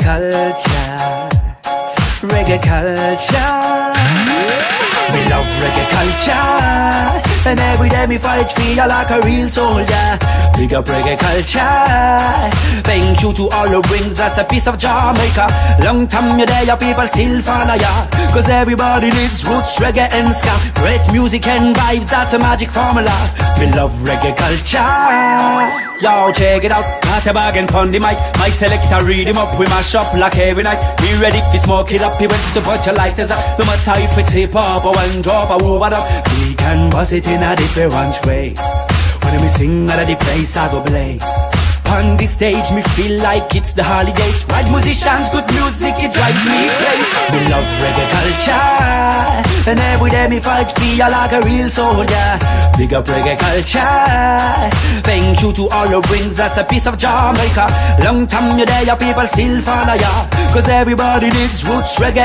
culture, reggae culture. We love reggae culture, and every day me fight feel like a real soldier. Big up reggae culture. Thank you to all who brings us a piece of Jamaica. Long time you there, your people still follow ya. Cause everybody needs roots, reggae and ska. Great music and vibes, that's a magic formula. We love reggae culture. Yo, check it out, got a bag and pon the mic. My selector read him up, we mash up like every night. Be ready to smoke it up, he went to put your lighters up. No matter if it's hip hop or one drop or what up, we can bust it in a different way. When we sing out of the place, I go blaze. On the stage, me feel like it's the holidays. Right musicians, good music, it drives me crazy. We love reggae culture, and every day me fight feel like a real soldier. Big up reggae culture. Thank you to all who brings us a piece of Jamaica. Long time you there, your people still follow ya. Cause everybody needs roots, reggae.